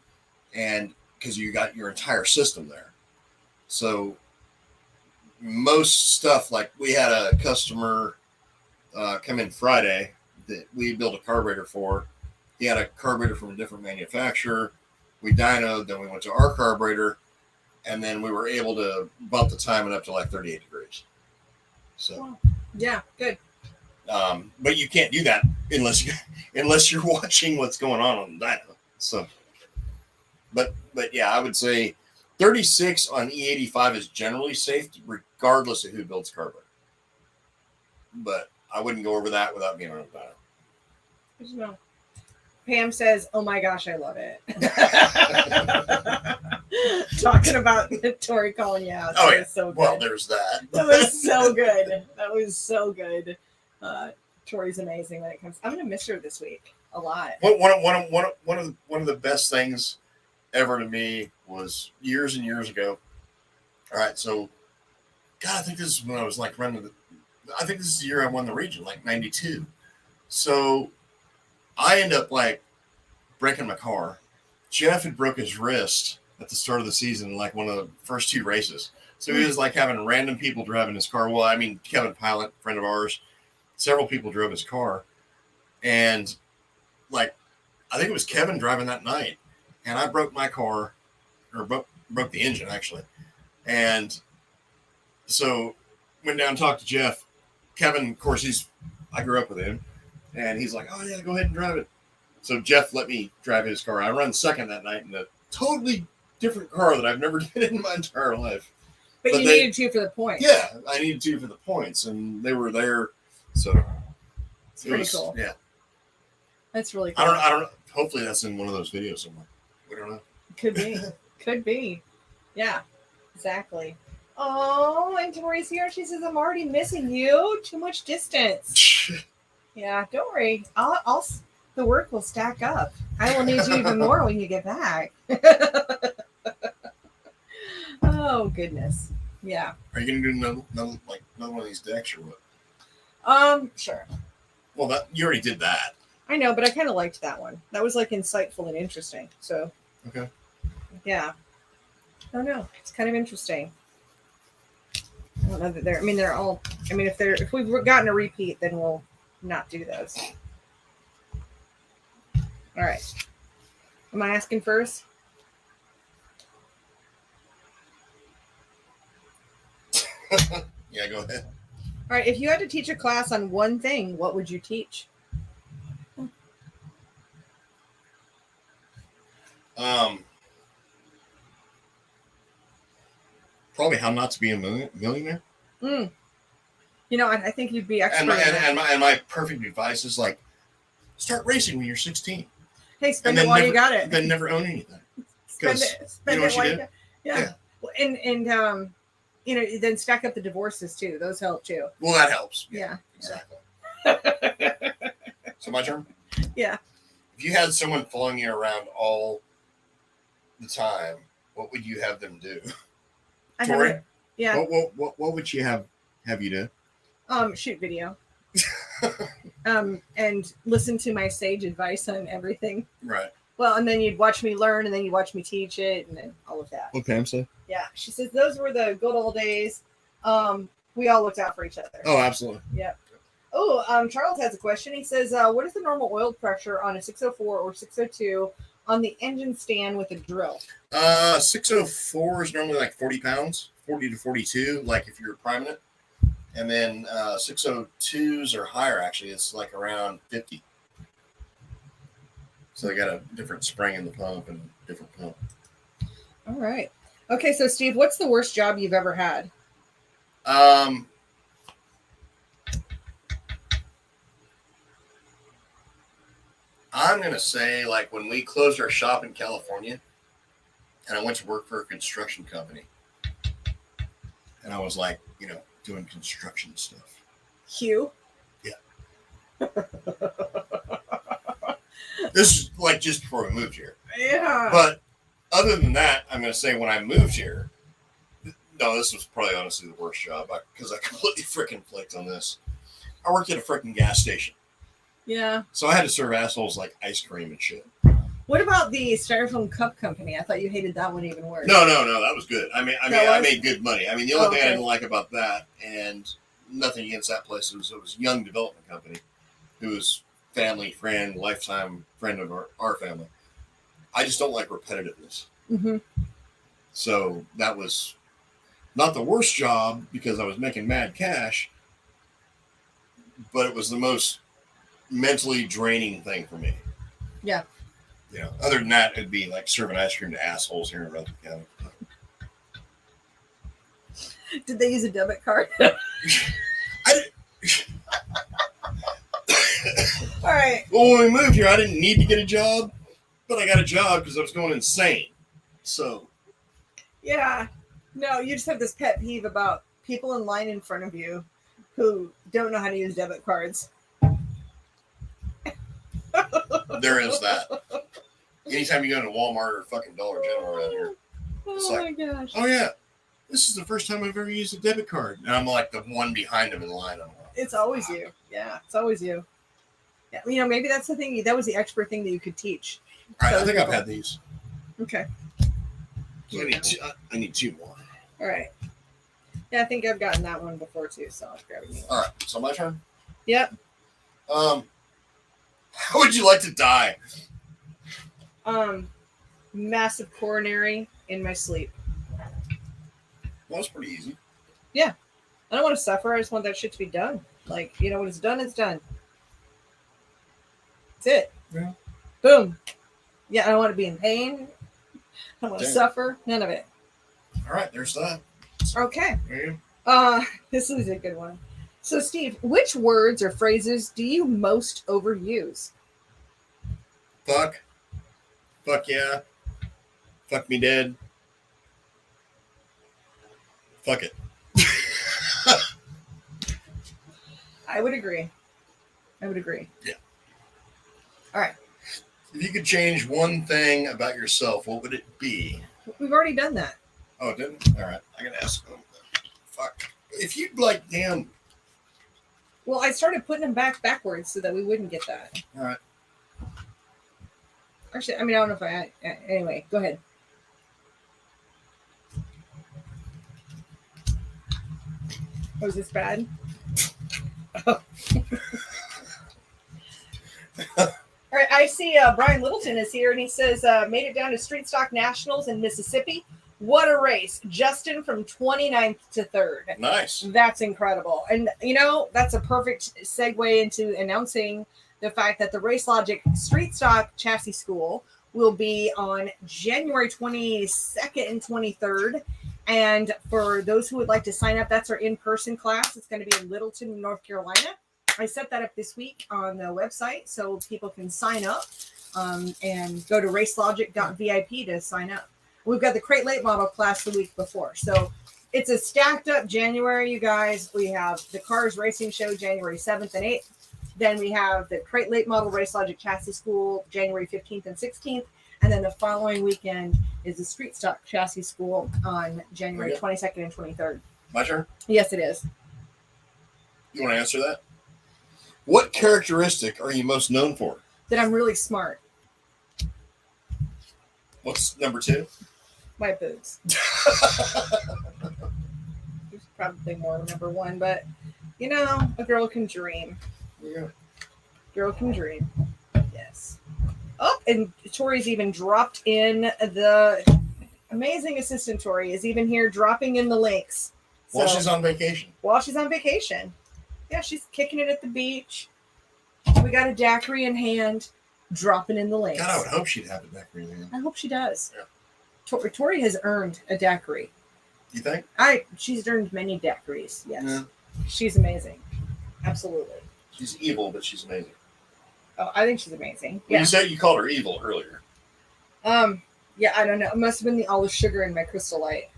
and because you got your entire system there. So most stuff, like we had a customer come in Friday that we built a carburetor for. He had a carburetor from a different manufacturer. We dynoed, then we went to our carburetor, and then we were able to bump the timing up to like 38 degrees. So yeah, good. But you can't do that unless you're watching what's going on the dyno. So, but yeah, I would say 36 on E85 is generally safe, regardless of who builds carburetor. But I wouldn't go over that without being on a dyno. Good to know. Pam says, "Oh my gosh, I love it." Talking about Tori calling you out. Oh yeah, so good. Well, there's that. That was so good. That was so good. Tori's amazing when it comes. I'm gonna miss her this week a lot. One of the best things ever to me was years and years ago. All right, so God, I think this is when I was like running. I think this is the year I won the region, like '92. So I end up like breaking my car. Jeff had broke his wrist at the start of the season, like one of the first two races. So he was like having random people driving his car. Well, I mean, Kevin Pilot, friend of ours, several people drove his car. And like, I think it was Kevin driving that night. And I broke my car, or broke the engine actually. And so went down and talked to Jeff. Kevin, of course, I grew up with him. And he's like, "Oh yeah, go ahead and drive it." So Jeff let me drive his car. I run second that night in a totally different car that I've never been in my entire life. But you needed two for the points. Yeah, I needed two for the points, and they were there. So it's pretty cool. Yeah, that's really cool. I don't know. Hopefully, that's in one of those videos somewhere. We don't know. Could be. Could be. Yeah, exactly. Oh, and Tori's here. She says, "I'm already missing you. Too much distance." Yeah, don't worry. The work will stack up. I will need you even more when you get back. Oh goodness. Yeah. Are you gonna do another one of these decks or what? Sure. Well, you already did that. I know, but I kind of liked that one. That was like insightful and interesting. So. Okay. Yeah. Oh no, it's kind of interesting. I don't know that they're all. I mean, if we've gotten a repeat, then we'll not do those. All right. Am I asking first? Yeah, go ahead. All right. If you had to teach a class on one thing, what would you teach? Probably how not to be a millionaire. You know, I think you'd be expert. And my perfect advice is like, start racing when you're 16. Hey, spend it while you got it. Then never own anything. Spend it while you got it. Yeah. And you know, then stack up the divorces too. Those help too. Well, that helps. Yeah. Exactly. So my turn? Yeah. If you had someone following you around all the time, what would you have them do? Tori? Yeah. What would you have you do? Shoot video. And listen to my sage advice on everything. Right. Well, and then you'd watch me learn, and then you watch me teach it, and then all of that. What Pam say? Yeah, she says those were the good old days. We all looked out for each other. Oh, absolutely. Yeah. Oh, Charles has a question. He says, "What is the normal oil pressure on a 604 or 602 on the engine stand with a drill?" 604 is normally like 40 pounds, 40 to 42, like if you're priming it. And then 602s are higher, actually. It's like around 50. So they got a different spring in the pump and a different pump. All right. Okay, so Steve, what's the worst job you've ever had? I'm going to say, like, when we closed our shop in California and I went to work for a construction company. And I was like, you know, doing construction stuff. Hugh? Yeah. This is like just before we moved here. Yeah. But other than that, I'm going to say when I moved here, no, this was probably honestly the worst job because I completely freaking flicked on this. I worked at a freaking gas station. Yeah. So I had to serve assholes like ice cream and shit. What about the Styrofoam Cup Company? I thought you hated that one even worse. No, that was good. I made good money. I mean, the only thing I didn't like about that, and nothing against that place, it was a young development company who was family friend, lifetime friend of our family. I just don't like repetitiveness. Mm-hmm. So that was not the worst job because I was making mad cash, but it was the most mentally draining thing for me. Yeah. You know, other than that, it'd be like serving ice cream to assholes here in Rutherford County. Did they use a debit card? All right. Well, when we moved here, I didn't need to get a job, but I got a job because I was going insane. So. Yeah. No, you just have this pet peeve about people in line in front of you who don't know how to use debit cards. There is that. Anytime you go to Walmart or fucking Dollar General around here, it's my gosh. Oh yeah, this is the first time I've ever used a debit card, and I'm like the one behind them in line. It's always you. Yeah, it's always you. Yeah, you know, maybe that's the thing. That was the expert thing that you could teach. All right, I think I've had these. Okay. So I need two more. All right. Yeah, I think I've gotten that one before too, so I'll grab it. All right, so my turn. Yep. How would you like to die? Massive coronary in my sleep. Well, that's pretty easy. Yeah. I don't want to suffer. I just want that shit to be done. Like, you know, when it's done, it's done. That's it. Yeah. Boom. Yeah, I don't want to be in pain. I don't want to suffer. None of it. All right, there's that. Okay. There you This is a good one. So, Steve, which words or phrases do you most overuse? Fuck. Fuck yeah. Fuck me dead. Fuck it. I would agree. I would agree. Yeah. All right. If you could change one thing about yourself, what would it be? We've already done that. Oh, didn't? All right. I got to ask them. Fuck. If you'd like, damn. Well, I started putting them backwards so that we wouldn't get that. All right. Actually, I mean, I don't know if I... Anyway, go ahead. Was this bad? Oh. All right, I see Brian Littleton is here, and he says, made it down to Street Stock Nationals in Mississippi. What a race. Justin from 29th to 3rd. Nice. That's incredible. And, that's a perfect segue into announcing the fact that the Race Logic Street Stock Chassis School will be on January 22nd and 23rd. And for those who would like to sign up, that's our in-person class. It's going to be in Littleton, North Carolina. I set that up this week on the website so people can sign up and go to racelogic.vip to sign up. We've got the crate late model class the week before. So it's a stacked up January, you guys. We have the Cars Racing Show January 7th and 8th. Then we have the crate late model Race Logic Chassis School January 15th and 16th. And then the following weekend is the Street Stock Chassis School on January 22nd and 23rd. My turn? Yes, it is. You want to answer that? What characteristic are you most known for? That I'm really smart. What's number 2? My boobs. There's probably more number 1, but a girl can dream. Yeah. Girl can dream. Yes. Oh, and Tori's even dropped in the amazing assistant. Tori is even here dropping in the links. While she's on vacation. While she's on vacation. Yeah, she's kicking it at the beach. We got a daiquiri in hand, dropping in the links. God, I would hope she'd have a daiquiri in hand. I hope she does. Yeah. Tori has earned a daiquiri. You think? She's earned many daiquiris. Yes. Yeah. She's amazing. Absolutely. She's evil, but she's amazing. Oh, I think she's amazing. Well, you said you called her evil earlier. Yeah, I don't know. It must have been all the sugar in my Crystal Light.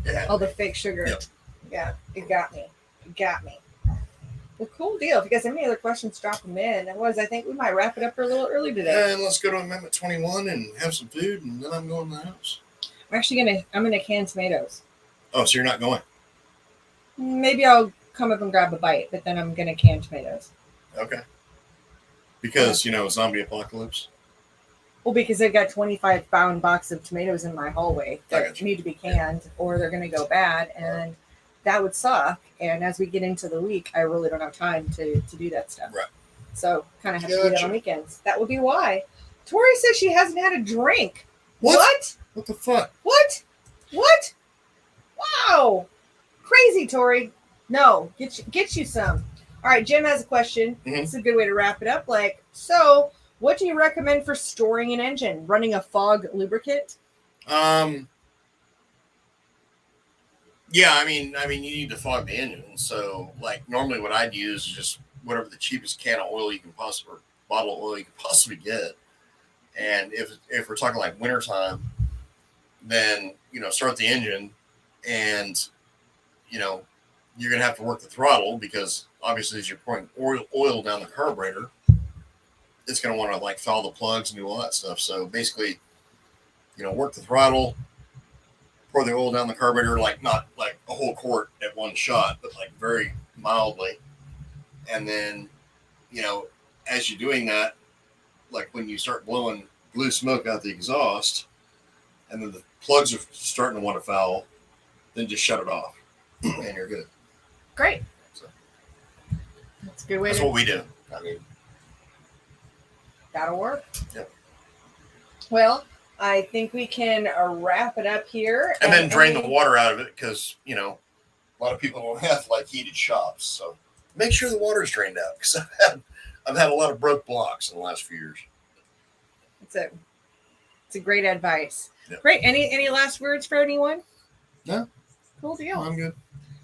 Yeah. All the fake sugar. Yep. Yeah, it got me. Well, cool deal. If you guys have any other questions, drop them in. Otherwise, I think we might wrap it up a little early today. And let's go to Amendment 21 and have some food, and then I'm going to the house. I'm gonna can tomatoes. Oh, so you're not going? Maybe I'll come up and grab a bite, but then I'm gonna can tomatoes. Okay. Because, zombie apocalypse. Well, because I've got 25-pound box of tomatoes in my hallway that need to be canned, or they're going to go bad, and that would suck. And as we get into the week, I really don't have time to do that stuff. Right. So kind of have to do that on weekends. That would be why. Tori says she hasn't had a drink. What? What the fuck? What? Wow. Crazy, Tori. No, get you some. All right, Jim has a question. Mm-hmm. This is a good way to wrap it up. So what do you recommend for storing an engine? Running a fog lubricant? Yeah, I mean, you need to fog the engine. So, normally what I'd use is just whatever the cheapest can of oil you can possibly, or bottle of oil you can possibly get. And if we're talking wintertime, then, start the engine and, you're going to have to work the throttle because obviously as you're pouring oil down the carburetor, it's going to want to foul the plugs and do all that stuff. So basically, work the throttle, pour the oil down the carburetor, not a whole quart at one shot, but very mildly. And then, as you're doing that, when you start blowing blue smoke out the exhaust and then the plugs are starting to want to foul, then just shut it off and you're good. Great. So, that's a good way. That's what we do. I mean, that'll work. Yep. Well, I think we can wrap it up here. And then drain the water out of it because, a lot of people don't have heated shops. So make sure the water is drained out because I've had a lot of broke blocks in the last few years. It's a great advice. Yep. Great. Any last words for anyone? No. Cool deal. I'm good.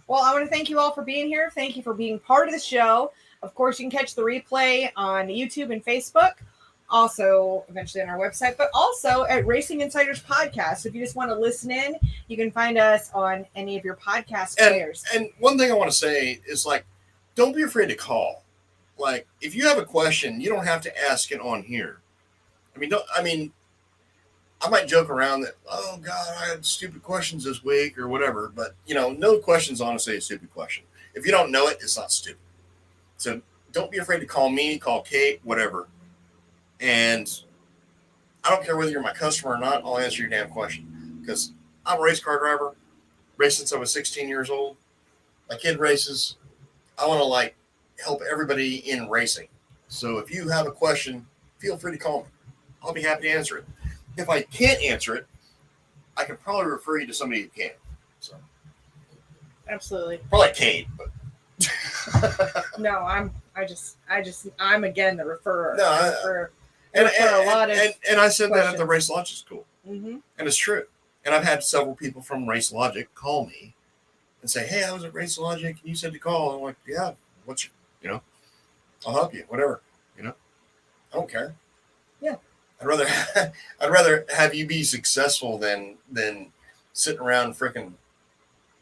Well, I want to thank you all for being here. Thank you for being part of the show. Of course, you can catch the replay on YouTube and Facebook. Also, eventually on our website, but also at Racing Insiders Podcast. If you just want to listen in, you can find us on any of your podcast players. And one thing I want to say is don't be afraid to call. like if you have a question, you don't have to ask it on here. I might joke around that, oh God, I had stupid questions this week or whatever, but no question's honestly a stupid question. If you don't know it, it's not stupid. So don't be afraid to call me, call Kate, whatever. And I don't care whether you're my customer or not, I'll answer your damn question. Because I'm a race car driver, raced since I was 16 years old. My kid races. I want to help everybody in racing. So if you have a question, feel free to call me. I'll be happy to answer it. If I can't answer it, I can probably refer you to somebody who can. So absolutely. Probably Kate, but no, I'm again the referrer. No, I refer a lot of and I said questions. that at the Race Logic School, and it's true. And I've had several people from Race Logic call me and say, "Hey, I was at Race Logic, and you said to call." I'm like, "Yeah, what's your, I'll help you, whatever, I don't care." Yeah, I'd rather have you be successful than sitting around freaking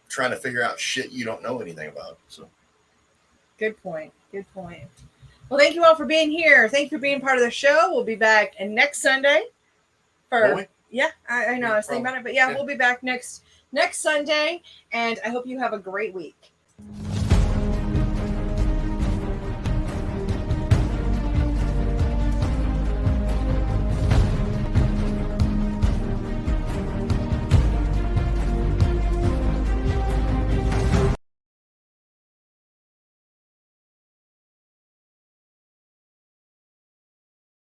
trying to figure out shit you don't know anything about. So, good point. Good point. Well, thank you all for being here. Thank you for being part of the show. We'll be back next Sunday. Yeah, I know I was thinking about it, but yeah, we'll be back next Sunday, and I hope you have a great week.